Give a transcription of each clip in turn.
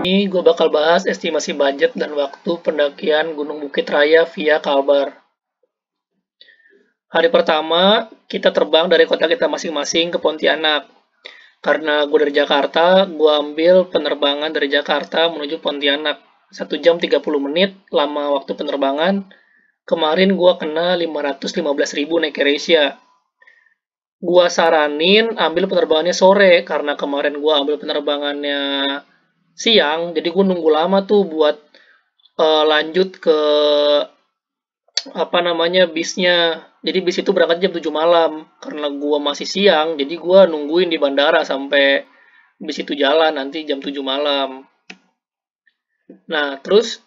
Ini gue bakal bahas estimasi budget dan waktu pendakian Gunung Bukit Raya via Kalbar. Hari pertama, kita terbang dari kota kita masing-masing ke Pontianak. Karena gue dari Jakarta, gue ambil penerbangan dari Jakarta menuju Pontianak. 1 jam 30 menit lama waktu penerbangan. Kemarin gue kena 515.000 naik AirAsia. Gue saranin ambil penerbangannya sore, karena kemarin gue ambil penerbangannya siang, jadi gue nunggu lama tuh buat lanjut ke bisnya. Jadi bis itu berangkat jam 7 malam. Karena gua masih siang, jadi gua nungguin di bandara sampai bis itu jalan nanti jam 7 malam. Nah, terus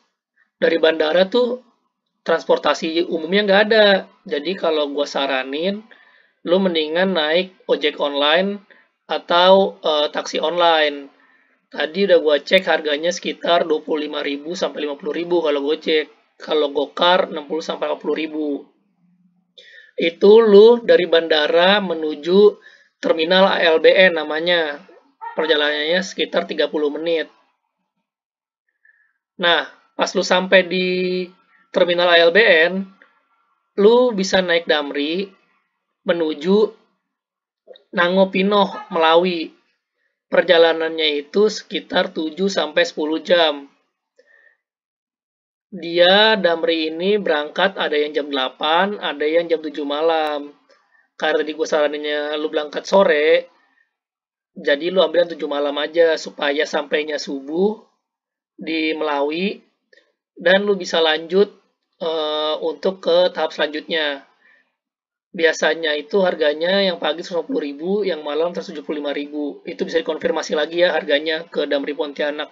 dari bandara tuh transportasi umumnya nggak ada. Jadi kalau gua saranin, lu mendingan naik ojek online atau taksi online. Tadi udah gua cek harganya sekitar 25.000 sampai 50.000 kalau Gojek. Kalau Gokar 60 sampai 40.000. Itu lu dari bandara menuju terminal ALBN namanya. Perjalanannya sekitar 30 menit. Nah, pas lu sampai di terminal ALBN, lu bisa naik Damri menuju Nangopinoh, Melawi. Perjalanannya itu sekitar 7 sampai 10 jam. Dia Damri ini berangkat ada yang jam 8, ada yang jam 7 malam. Karena tadi gue saraninnya lu berangkat sore, jadi lu ambil yang 7 malam aja supaya sampainya subuh di Melawi dan lu bisa lanjut untuk ke tahap selanjutnya. Biasanya itu harganya yang pagi 150.000, yang malam 175.000. Itu bisa dikonfirmasi lagi ya harganya ke Damri Pontianak.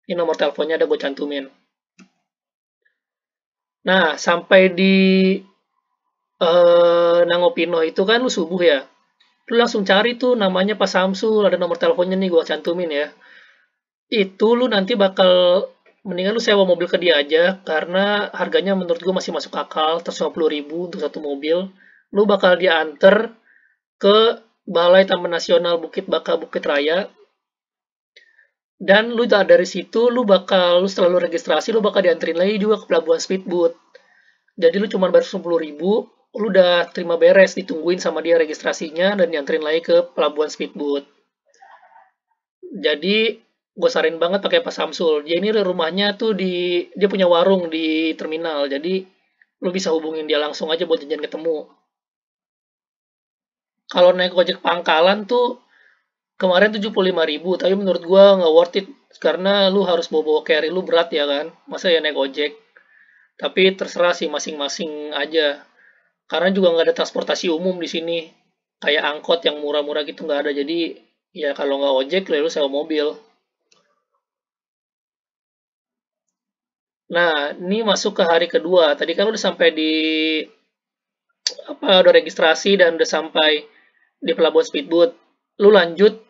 Ini nomor teleponnya ada gue cantumin. Nah, sampai di Nangopino itu kan lu subuh ya. Lu langsung cari tuh namanya Pak Samsul, ada nomor teleponnya nih gue cantumin ya. Itu lu nanti bakal mendingan lu sewa mobil ke dia aja karena harganya menurut gue masih masuk akal, 150.000 untuk satu mobil. Lu bakal diantar ke Balai Taman Nasional Bukit Baka Bukit Raya. Dan lu dari situ setelah lu registrasi lu bakal dianterin lagi juga ke pelabuhan speedboat. Jadi lu cuma bayar 10.000, lu udah terima beres, ditungguin sama dia registrasinya dan dianterin lagi ke pelabuhan speedboat. Jadi gue saranin banget pakai Pak Samsul. Dia ini rumahnya tuh dia punya warung di terminal. Jadi lu bisa hubungin dia langsung aja buat janjian ketemu. Kalau naik ojek pangkalan tuh kemarin 75.000, tapi menurut gua nggak worth it karena lu harus bawa-bawa carry lu berat ya kan. Masa ya naik ojek? Tapi terserah sih masing-masing aja. Karena juga nggak ada transportasi umum di sini. Kayak angkot yang murah-murah gitu nggak ada. Jadi ya kalau nggak ojek, lu sewa mobil. Nah, ini masuk ke hari kedua. Tadi kan udah sampai di udah registrasi dan udah sampai di pelabuhan speedboat. Lu lanjut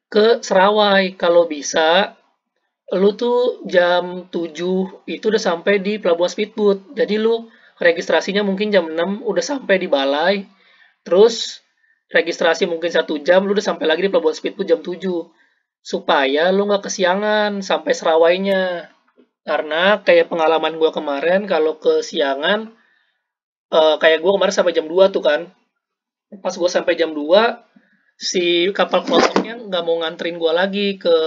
ke Serawai. Kalau bisa, lu tuh jam 7 itu udah sampai di pelabuhan speedboat. Jadi lu registrasinya mungkin jam 6 udah sampai di balai. Terus registrasi mungkin 1 jam, lu udah sampai lagi di pelabuhan speedboat jam 7. Supaya lu nggak kesiangan sampai Serawainya. Karena kayak pengalaman gue kemarin, kalau kesiangan, kayak gue kemarin sampai jam 2 tuh kan. Pas gue sampai jam 2, si kapal pelotoknya nggak mau nganterin gue lagi ke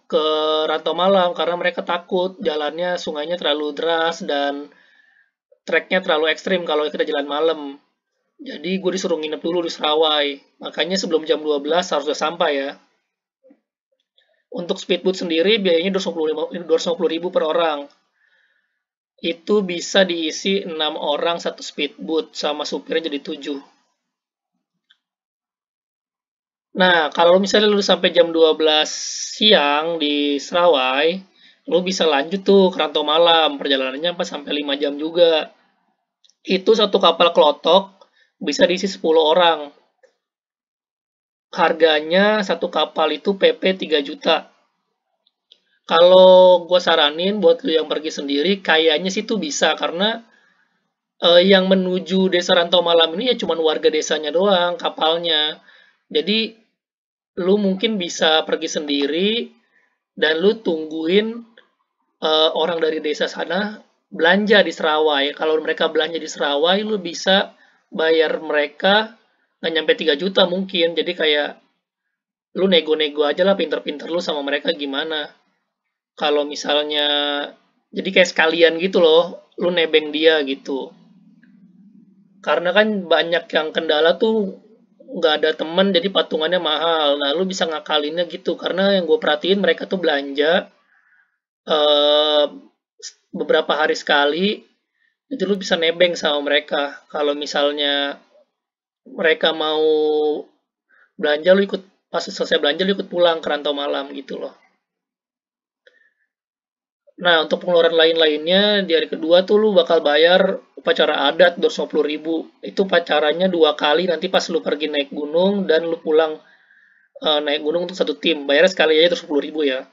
ke Rantau Malam karena mereka takut jalannya sungainya terlalu deras dan treknya terlalu ekstrim kalau kita jalan malam. Jadi gue disuruh nginep dulu di Serawai. Makanya sebelum jam 12 harus udah sampai ya. Untuk speedboat sendiri biayanya 250.000 per orang. Itu bisa diisi 6 orang satu speedboat sama supirnya jadi 7. Nah, kalau misalnya lu sampai jam 12 siang di Serawai, lu bisa lanjut tuh ke Rantau Malam. Perjalanannya 4 sampai 5 jam juga. Itu satu kapal klotok bisa diisi 10 orang. Harganya satu kapal itu PP 3 juta. Kalau gue saranin buat lu yang pergi sendiri, kayaknya sih tuh bisa karena yang menuju Desa Rantau Malam ini ya cuma warga desanya doang kapalnya. Jadi lu mungkin bisa pergi sendiri dan lu tungguin orang dari desa sana belanja di Serawai. Kalau mereka belanja di Serawai, lu bisa bayar mereka nggak nyampe 3 juta mungkin. Jadi kayak lu nego-nego aja lah pinter-pinter lu sama mereka gimana. Kalau misalnya jadi kayak sekalian gitu loh, lu nebeng dia gitu. Karena kan banyak yang kendala tuh nggak ada temen jadi patungannya mahal. Nah, lu bisa ngakalinnya gitu. Karena yang gue perhatiin mereka tuh belanja eh, beberapa hari sekali, jadi lu bisa nebeng sama mereka. Kalau misalnya mereka mau belanja, lu ikut pas selesai belanja lu ikut pulang ke rantau malam gitu loh. Nah, untuk pengeluaran lain-lainnya di hari kedua tuh lu bakal bayar upacara adat 250.000. Itu pacarannya 2 kali nanti pas lu pergi naik gunung dan lu pulang naik gunung untuk satu tim. Bayarnya sekali aja 250.000 ya.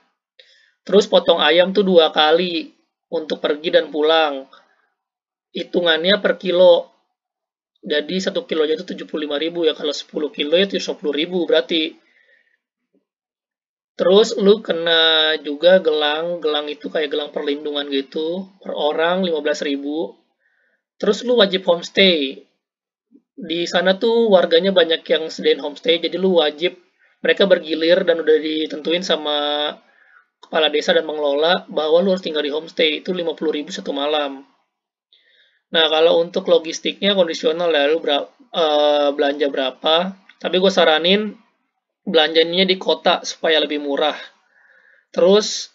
Terus potong ayam tuh 2 kali untuk pergi dan pulang. Hitungannya per kilo. Jadi 1 kilonya itu 75.000 ya. Kalau 10 kilo ya 70.000 berarti. Terus lu kena juga gelang. Gelang itu kayak gelang perlindungan gitu. Per orang 15.000. Terus lu wajib homestay. Di sana tuh warganya banyak yang sediain homestay. Jadi lu wajib mereka bergilir dan udah ditentuin sama kepala desa dan mengelola bahwa lu harus tinggal di homestay. Itu 50.000 satu malam. Nah, kalau untuk logistiknya kondisional ya, lu belanja berapa. Tapi gue saranin belanjanya di kota supaya lebih murah. Terus,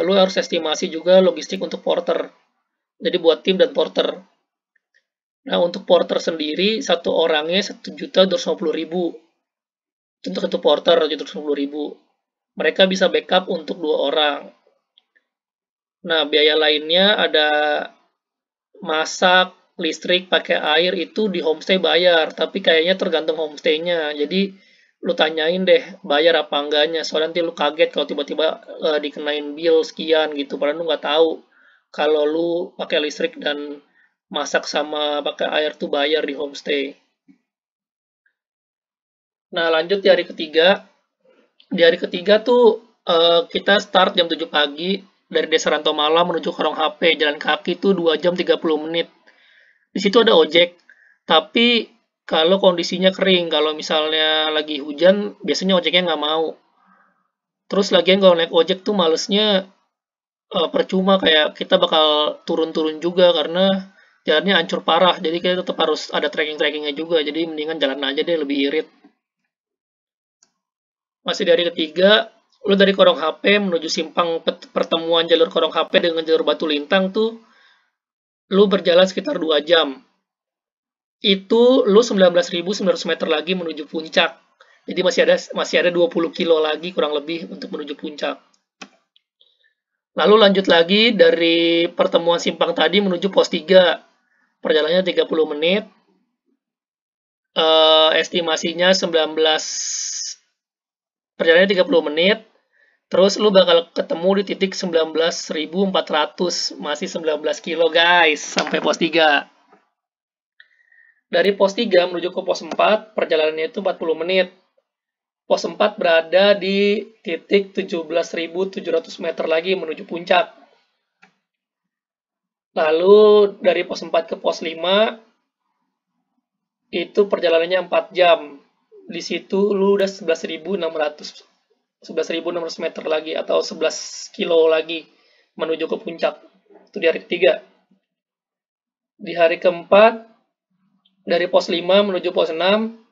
lu harus estimasi juga logistik untuk porter. Jadi buat tim dan porter. Nah, untuk porter sendiri, satu orangnya 1.250.000. Untuk satu porter, 1.250.000. Mereka bisa backup untuk 2 orang. Nah, biaya lainnya ada masak, listrik, pakai air itu di homestay bayar, tapi kayaknya tergantung homestaynya. Jadi lu tanyain deh bayar apa enggaknya. Soalnya nanti lu kaget kalau tiba-tiba dikenain bill sekian gitu, padahal lu nggak tahu kalau lu pakai listrik dan masak sama pakai air tuh bayar di homestay. Nah, lanjut di hari ketiga. Di hari ketiga tuh kita start jam 7 pagi dari Desa Rantau Malam menuju Korong HP. Jalan kaki tuh 2 jam 30 menit. Di situ ada ojek, tapi kalau kondisinya kering, kalau misalnya lagi hujan, biasanya ojeknya nggak mau. Terus lagian kalau naik ojek tuh malesnya percuma kayak kita bakal turun-turun juga karena jalannya hancur parah. Jadi kita tetap harus ada trekking-trekkingnya juga. Jadi mendingan jalan aja deh lebih irit. Masih dari ketiga, lu dari Korong HP menuju simpang pertemuan jalur Korong HP dengan jalur Batu Lintang tuh, lu berjalan sekitar 2 jam. Itu lu 19.900 meter lagi menuju puncak. Jadi masih ada 20 kilo lagi kurang lebih untuk menuju puncak. Lalu lanjut lagi dari pertemuan simpang tadi menuju pos 3. Perjalanannya 30 menit. Estimasinya 19 perjalanannya 30 menit. Terus lu bakal ketemu di titik 19.400, masih 19 kilo guys sampai pos 3. Dari pos 3 menuju ke pos 4, perjalanannya itu 40 menit. Pos 4 berada di titik 17.700 meter lagi menuju puncak. Lalu dari pos 4 ke pos 5 itu perjalanannya 4 jam. Di situ lu udah 11.600 meter lagi atau 11 kilo lagi menuju ke puncak. Itu di hari ketiga. Di hari keempat dari pos 5 menuju pos 6.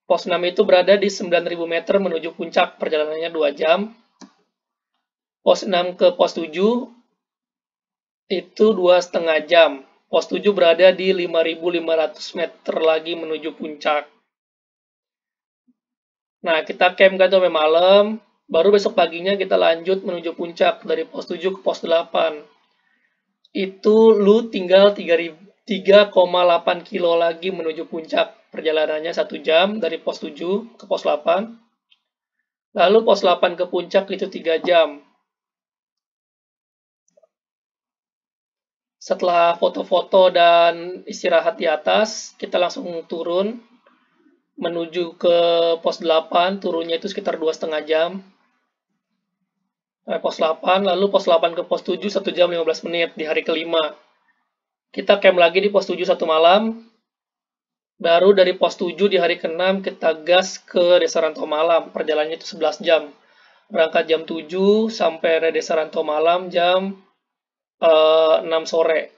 Pos 6 itu berada di 9.000 meter menuju puncak, perjalanannya 2 jam. Pos 6 ke pos 7 itu 2,5 jam. Pos 7 berada di 5.500 meter lagi menuju puncak. Nah, kita camp kan sampai malam, baru besok paginya kita lanjut menuju puncak dari pos 7 ke pos 8. Itu lu tinggal 3,8 kilo lagi menuju puncak. Perjalanannya 1 jam dari pos 7 ke pos 8. Lalu pos 8 ke puncak itu 3 jam. Setelah foto-foto dan istirahat di atas, kita langsung turun menuju ke pos 8 turunnya itu sekitar 2,5 jam. Pos 8, lalu pos 8 ke pos 7 1 jam 15 menit di hari kelima. Kita camp lagi di pos 7 1 malam. Baru dari pos 7 di hari ke-6 kita gas ke Desa Rantau Malam. Perjalanannya itu 11 jam. Berangkat jam 7 sampai Desa Rantau Malam jam 6 sore.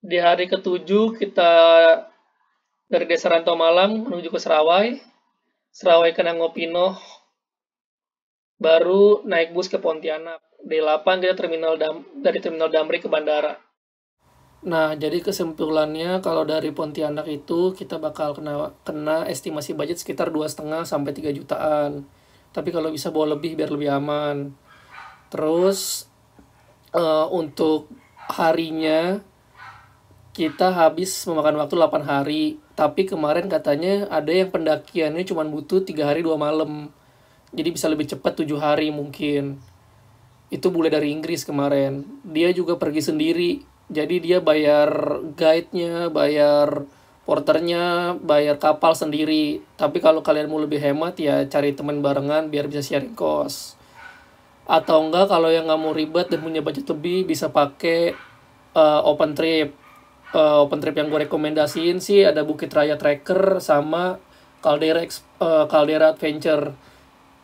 Di hari ke-7 kita dari Desa Rantau Malam menuju ke Serawai. Serawai ke Nangopino. Baru naik bus ke Pontianak. D8 kita dari Terminal Damri ke bandara. Nah, jadi kesimpulannya kalau dari Pontianak itu kita bakal kena estimasi budget sekitar 2,5 sampai 3 jutaan. Tapi kalau bisa bawa lebih biar lebih aman. Terus untuk harinya kita habis memakan waktu 8 hari. Tapi kemarin katanya ada yang pendakiannya cuma butuh 3 hari 2 malam. Jadi bisa lebih cepat 7 hari mungkin. Itu bule dari Inggris kemarin. Dia juga pergi sendiri. Jadi dia bayar guide-nya, bayar porternya, bayar kapal sendiri. Tapi kalau kalian mau lebih hemat ya cari teman barengan biar bisa sharing cost. Atau enggak kalau yang nggak mau ribet dan punya budget lebih bisa pakai open trip. Open trip yang gue rekomendasiin sih ada Bukit Raya Tracker sama Caldera Adventure.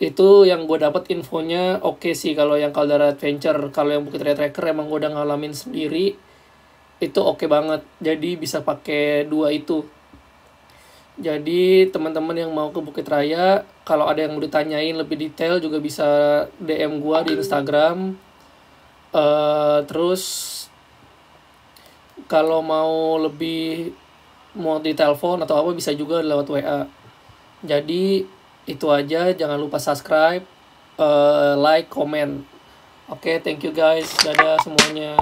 Itu yang gue dapat infonya oke sih kalau yang Caldera Adventure. Kalau yang Bukit Raya Tracker emang gue udah ngalamin sendiri, itu oke banget. Jadi bisa pakai dua itu. Jadi teman-teman yang mau ke Bukit Raya, kalau ada yang mau ditanyain lebih detail juga bisa DM gue di Instagram. Terus kalau mau ditelepon atau apa bisa juga lewat WA. Jadi itu aja, jangan lupa subscribe, like, comment. Oke, thank you guys. Dadah semuanya.